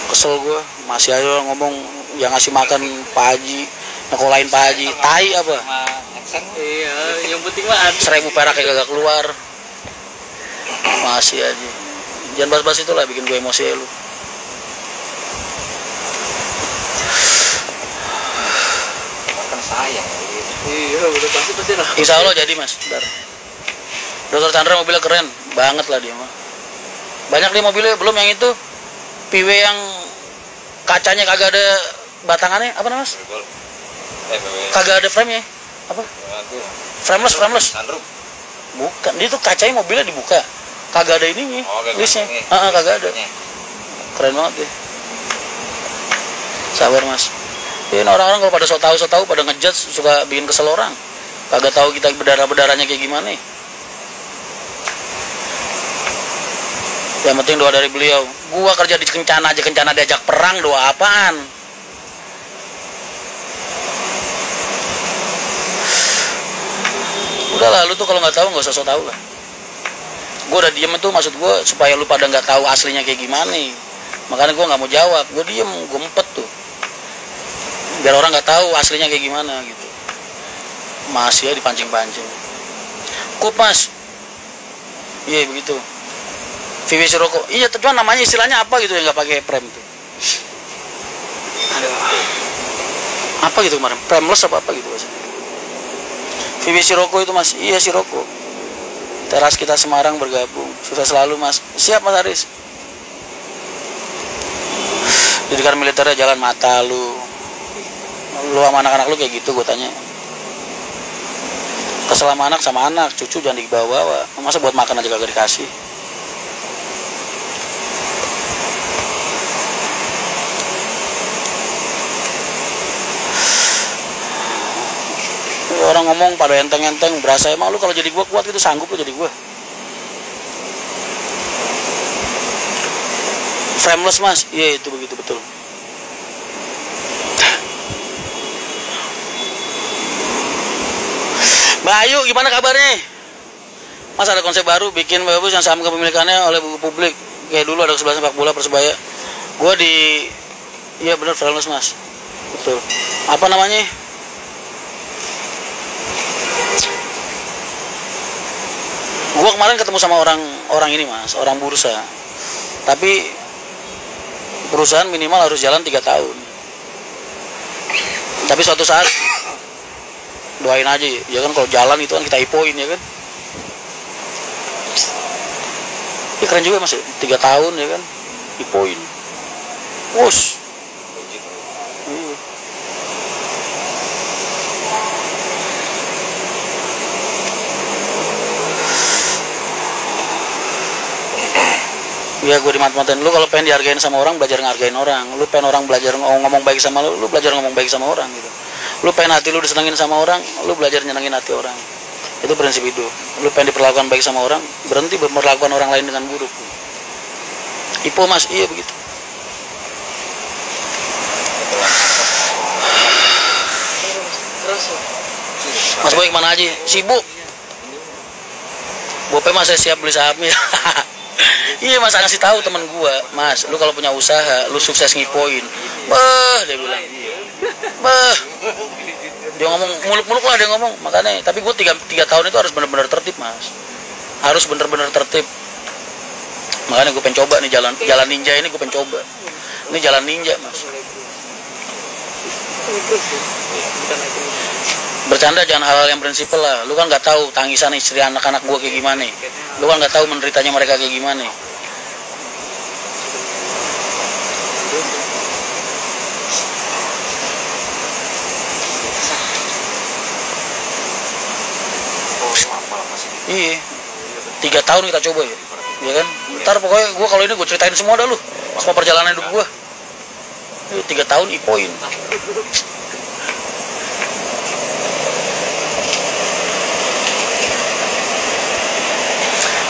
Kesel gue. Masih aja ngomong yang ngasih makan Pak Haji, nyekolahin Pak Haji. Tai apa? Iya, yang penting mah 1.000 perak yang gak keluar. Masih aja. Jangan bahas-bahas itulah, bikin gue emosi ya lu. Kan sayang. iya, udah pasti lah. Insya Allah jadi mas. Bentar. Dr. Chandra mobilnya keren banget lah dia mah. Banyak nih mobilnya, belum yang itu PW yang kacanya kagak ada batangannya, apa namanya mas? Kagak ada frame nya, apa? Frameless. Sunroof. Bukan, dia tuh kacanya mobilnya dibuka, kagak ada ininya, listnya. Kagak ada. Keren banget ya. Sabar mas. Ini orang-orang kalau pada so tahu pada ngejudge suka bikin kesel orang. Kagak tahu kita berdarah-berdarahnya kayak gimana. Yang penting doa dari beliau. Gua kerja di Kencana aja, Kencana diajak perang, doa apaan? Udah lah, lu tuh kalau nggak tahu nggak usah so tahu lah. Gua udah diem itu, maksud gua supaya lu pada nggak tahu aslinya kayak gimana. Makanya gua nggak mau jawab, gua diem, gua empet tuh. Biar orang nggak tahu aslinya kayak gimana gitu. Masih ya dipancing-pancing. Kup mas. Iya begitu. VW Sirocco. Iya, cuma namanya istilahnya apa gitu yang nggak pakai prem tuh. Aduh. Apa gitu kemarin? Premless apa gitu mas? VW Sirocco itu mas. Iya Sirocco. Teras kita Semarang bergabung. Sukses selalu mas. Siap mas Aris. Didikan militernya jalan mata lu. Lu sama anak-anak lu kayak gitu gue tanya. Kesel sama anak, cucu jangan dibawa-bawa. Masa buat makan aja kagak dikasih. Orang ngomong pada enteng-enteng, berasa emang lu kalau jadi gua kuat gitu, sanggup lu jadi gua. Frameless mas, iya itu begitu betul. Mbak Ayu gimana kabarnya? Mas ada konsep baru, bikin bagus yang saham kepemilikannya oleh buku publik. Kayak dulu ada kesebelasan sepak bola Persebaya. Gua di, iya bener frameless mas, betul. Apa namanya? Gua kemarin ketemu sama orang ini mas, orang bursa. Tapi perusahaan minimal harus jalan 3 tahun. Tapi suatu saat doain aja ya kan, kalau jalan itu kan kita ipoin ya kan. Ini keren juga mas, 3 tahun ya kan, ipoin. Wush. Ya gue dimat-matain. Lu kalau pengen dihargain sama orang, belajar ngargain orang. Lu pengen orang belajar ngomong baik sama lu belajar ngomong baik sama orang gitu. Lu pengen hati lu disenengin sama orang, lu belajar nyenengin hati orang. Itu prinsip hidup. Lu pengen diperlakukan baik sama orang, berhenti memperlakukan orang lain dengan buruk. Ipo mas, iya begitu. Mas Boy kemana aja? Sibuk. Bope mas saya siap beli sahamnya. Iya mas, ngasih tahu temen gua, mas, lu kalau punya usaha, lu sukses ngipoin, dia bilang, dia ngomong muluk-muluk lah dia ngomong, makanya, tapi gua 3 tahun itu harus benar-benar tertib mas, harus benar-benar tertib, makanya gua pengen coba nih jalan ninja ini, gua pengen coba, ini jalan ninja mas. Bercanda jangan hal-hal yang prinsipal lah, lu kan nggak tahu tangisan istri anak-anak gua kayak gimana, lu kan nggak tahu menderitanya mereka kayak gimana. Iya, 3 tahun kita coba ya kan. Ntar pokoknya gue kalau ini gue ceritain semua dah lu, semua perjalanan hidup gue. 3 tahun ipoin.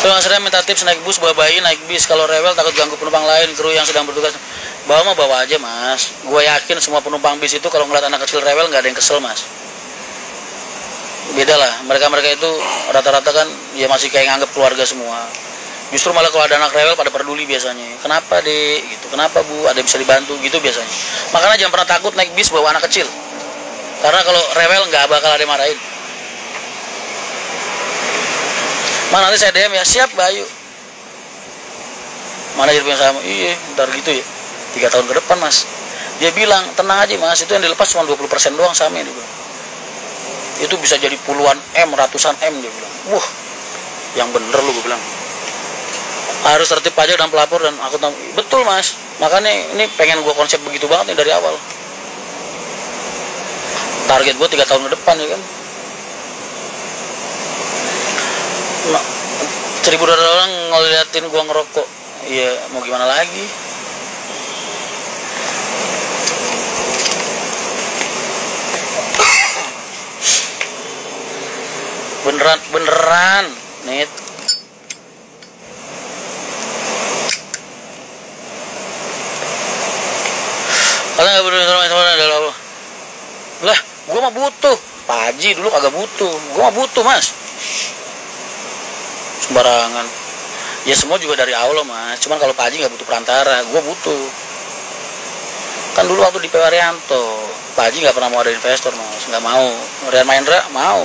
Kalau saya minta tips naik bus, bawa bayi naik bis. Kalau rewel takut ganggu penumpang lain, kru yang sedang bertugas. Bawa mah bawa aja mas. Gue yakin semua penumpang bis itu kalau ngeliat anak kecil rewel nggak ada yang kesel mas. Beda lah, mereka itu rata-rata kan ya masih kayak nganggap keluarga semua. Justru malah kalau ada anak rewel pada peduli biasanya. Kenapa dek? Gitu. Kenapa bu? Ada yang bisa dibantu gitu biasanya. Makanya jangan pernah takut naik bis bawa anak kecil. Karena kalau rewel nggak bakal ada yang marahin. Mana nanti saya DM ya, siap Bayu. Mana hidup yang sama? Iya, ntar gitu ya. 3 tahun ke depan mas. Dia bilang, tenang aja mas, itu yang dilepas cuma 20% doang sama dia bilang. Itu bisa jadi puluhan M, ratusan M dia bilang. Wah, yang bener lu gue bilang. Harus tertib pajak dan pelapor dan aku tahu. Betul mas, makanya ini pengen gue konsep begitu banget nih dari awal. Target gue 3 tahun ke depan ya kan. Nah, 1.200 orang ngeliatin gua ngerokok. Iya, mau gimana lagi? Beneran nih. Kalian nggak bener sama adalah apa? Lah, gua mah butuh. Pak Haji dulu kagak butuh. Gua mah butuh, Mas. Sembarangan. Ya semua juga dari Allah, Mas. Cuman kalau Pak Haji nggak butuh perantara, gua butuh. Kan dulu waktu di P. Waryanto, Pak Haji nggak pernah mau ada investor, Mas. Nggak mau. Rian Mahendra mau.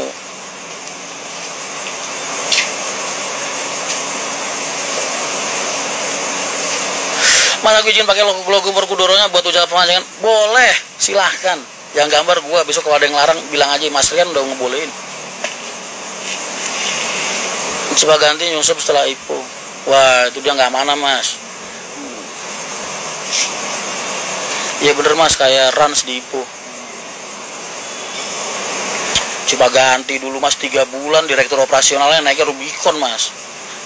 Mas, aku izin pakai logo Berkudoronya buat ucapan pemasangan? Boleh, silahkan. Yang gambar gua, besok kalau ada yang larang bilang aja, Mas Rian udah ngebolehin. Coba ganti nyusup setelah IPO. Wah, itu dia nggak mana, Mas. Ya bener, Mas, kayak Rans di IPO. Coba ganti dulu, Mas, 3 bulan direktur operasionalnya naiknya Rubicon, Mas.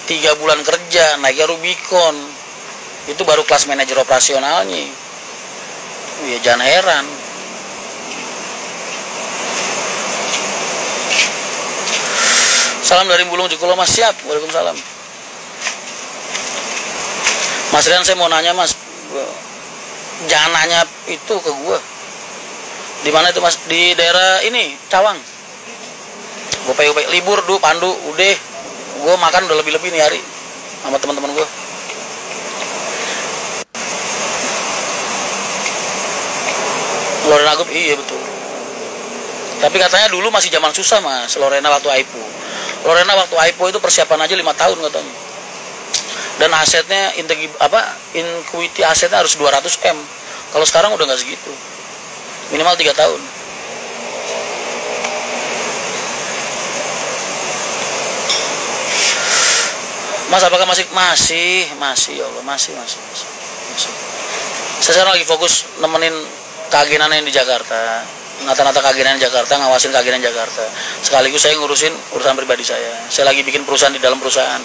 3 bulan kerja naiknya Rubicon. Itu baru kelas manajer operasionalnya. Ya jangan heran. Salam dari Bulung Jekulo, Mas. Siap. Waalaikumsalam. Mas Rian, saya mau nanya, Mas. Jangan nanya itu ke gua. Di mana itu, Mas? Di daerah ini, Cawang. Gua libur dulu, Pandu, udah. Gua makan udah lebih-lebih nih hari sama teman-teman gua. Lorena Group, iya betul. Tapi katanya dulu masih zaman susah, Mas. Lorena waktu IPO. Lorena waktu IPO itu persiapan aja 5 tahun katanya. Dan asetnya equity asetnya harus 200 M. Kalau sekarang udah nggak segitu. Minimal 3 tahun. Mas, apakah masih ya Allah, masih. Saya sekarang lagi fokus nemenin keagenan yang di Jakarta, nata-nata keagenan di Jakarta, ngawasin keagenan Jakarta. Sekaligus saya ngurusin urusan pribadi saya. Saya lagi bikin perusahaan di dalam perusahaan.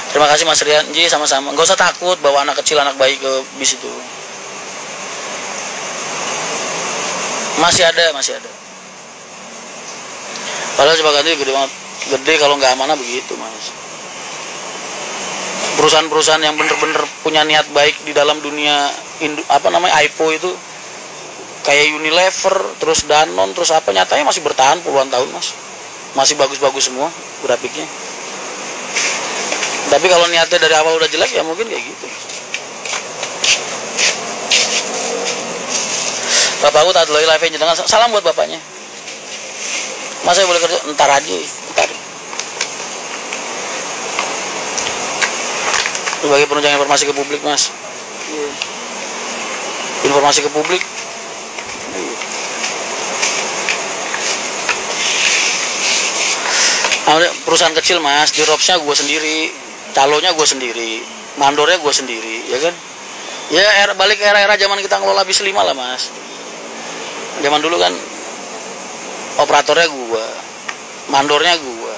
Terima kasih, Mas Rian. Ji, sama-sama. Nggak usah takut bawa anak kecil, anak bayi ke bis itu. Masih ada. Padahal coba ganti gede banget. Gede kalau nggak amanah begitu, Mas. Perusahaan-perusahaan yang bener-bener punya niat baik di dalam dunia IPO itu, kayak Unilever, terus Danone, terus apa, nyatanya masih bertahan puluhan tahun, Mas. Masih bagus-bagus semua grafiknya. Tapi kalau niatnya dari awal udah jelek, ya mungkin kayak gitu. Bapakku tak dulu live-nya jenengan. Salam buat bapaknya. Mas, saya boleh kerja? Ntar aja, ntar. Sebagai penunjang informasi ke publik, Mas. Informasi ke publik. Perusahaan kecil, Mas, di ropsnya gue sendiri, calonya gue sendiri, mandornya gue sendiri, ya kan? Ya balik era-era zaman kita ngelola bis 5 lah, Mas. Zaman dulu kan operatornya gue, mandornya gue,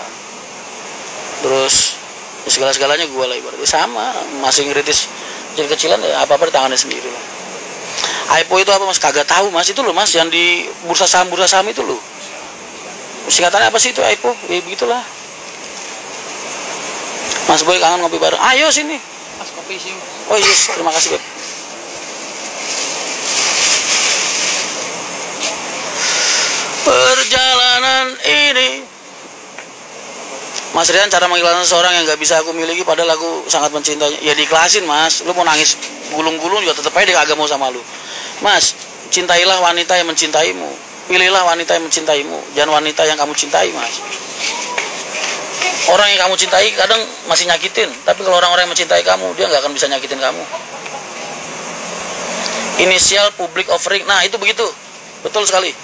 terus segala-segalanya gue lah, ibaratnya sama, masih ngeritis kecil-kecilan, ya apa-apa di tangannya sendiri lah. IPO itu apa, Mas? Kagak tahu, Mas. Itu loh, Mas, yang di bursa saham itu loh. Singkatannya apa sih itu IPO? Ya begitulah. Mas Boy kangen ngopi bareng. Ayo sini. Mas, kopi sih. Oh yes, terima kasih, Beb. Perjalanan ini. Mas Rian, cara mengikhlaskan seseorang yang gak bisa aku miliki padahal aku sangat mencintainya. Ya diikhlasin, Mas. Lu mau nangis gulung-gulung juga tetep aja dia kagak mau sama lu. Mas, cintailah wanita yang mencintaimu. Pilihlah wanita yang mencintaimu, jangan wanita yang kamu cintai, Mas. Orang yang kamu cintai kadang masih nyakitin, tapi kalau orang-orang yang mencintai kamu, dia nggak akan bisa nyakitin kamu. Inisial public offering, nah itu begitu, betul sekali.